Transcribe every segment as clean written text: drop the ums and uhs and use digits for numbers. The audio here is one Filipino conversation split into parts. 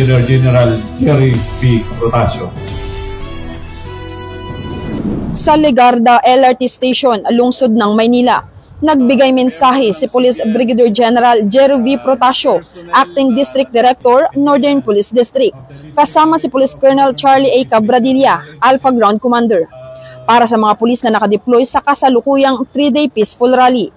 Brigadier General Jerry V. Protasio. Sa Legarda LRT Station, lungsod ng Maynila, nagbigay mensahe si Police Brigadier General Jerry V. Protasio, Acting District Director, Northern Police District, kasama si Police Colonel Charlie A. Cabradilla, Alpha Ground Commander, para sa mga pulis na nakadeploy sa kasalukuyang 3-day peaceful rally.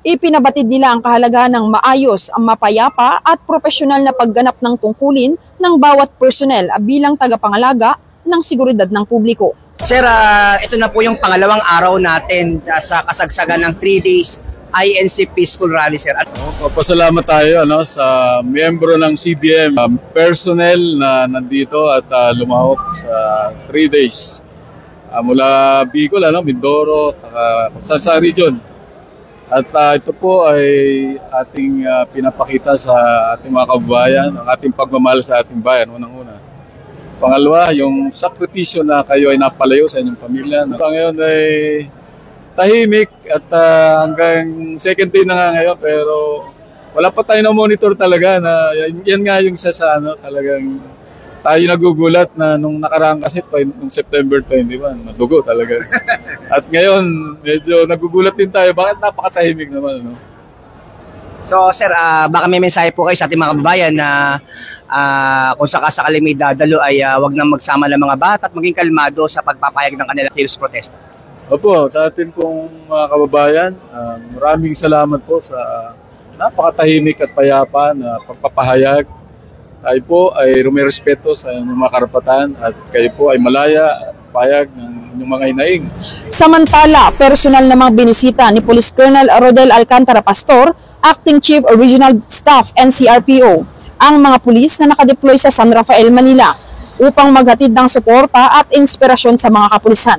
Ipinabatid nila ang kahalagahan ng maayos, mapayapa at profesional na pagganap ng tungkulin ng bawat personnel bilang tagapangalaga ng seguridad ng publiko. Sir, ito na po yung pangalawang araw natin sa kasagsagan ng 3 days INC Peaceful Rally, sir. Papasalamat tayo sa miyembro ng CDM, personnel na nandito at lumahok sa 3 days. Mula Bicol, Mindoro, sa region. At ito po ay ating pinapakita sa ating mga kababayan, ang ating pagmamahal sa ating bayan, unang-una. Pangalawa, yung sakripisyo na kayo ay napalayo sa inyong pamilya. Ngayon ay tahimik at hanggang second day na nga ngayon, pero wala pa tayo na monitor talaga na yan nga yung talagang tayo nagugulat na nung nakaraang kasi nung September 21, nadugo talaga. At ngayon, medyo nagugulat din tayo. Bakit napakatahimik naman, So, sir, baka may mensahe po kayo sa ating mga kababayan na kung sakasakali may dadalo ay wag nang magsama ng mga bata at maging kalmado sa pagpapayag ng kanilang kilos protesta. Opo, sa ating pong mga kababayan, maraming salamat po sa napakatahimik at payapa na pagpapahayag. Tayo po ay rumirespeto sa inyong mga karapatan at kayo po ay malaya at payag ng inyong mga hinaing. Samantala, personal na mga binisita ni Police Colonel Rodel Alcantara Pastor, Acting Chief Regional Staff NCRPO, ang mga pulis na nakadeploy sa San Rafael, Manila upang maghatid ng suporta at inspirasyon sa mga kapulisan.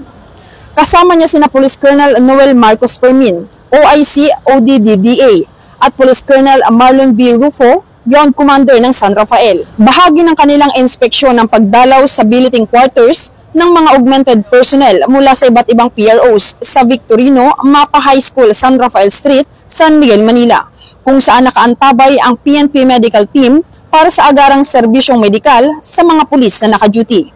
Kasama niya sina Police Colonel Noel Marcos Fermin, OIC ODDDA, at Police Colonel Marlon B. Rufo, Ground Commander ng San Rafael. Bahagi ng kanilang inspeksyon ng pagdalaw sa billeting quarters ng mga augmented personnel mula sa iba't ibang PROs sa Victorino, Mapa High School, San Rafael Street, San Miguel, Manila, kung saan nakaantabay ang PNP Medical Team para sa agarang serbisyong medikal sa mga pulis na naka-duty.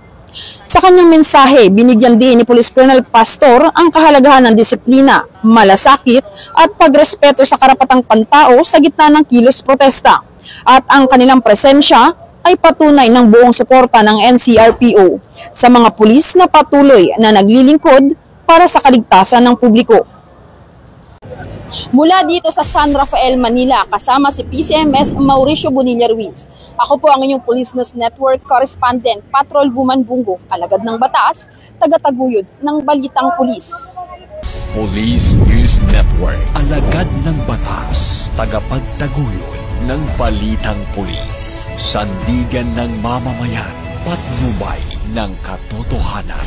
Sa kanyang mensahe, binigyan din ni Police Colonel Pastor ang kahalagahan ng disiplina, malasakit at pagrespeto sa karapatang pantao sa gitna ng kilos protesta, at ang kanilang presensya ay patunay ng buong suporta ng NCRPO sa mga pulis na patuloy na naglilingkod para sa kaligtasan ng publiko. Mula dito sa San Rafael, Manila, kasama si PCMS Mauricio Bonilla Ruiz. Ako po ang inyong Police News Network Correspondent, Patrol Buman Bungo, alagad ng batas, tagataguyod ng Balitang Pulis. Police News Network, alagad ng batas, tagapagtaguyod ng Balitang Pulis, sandigan ng mamamayan, patnubay ng katotohanan.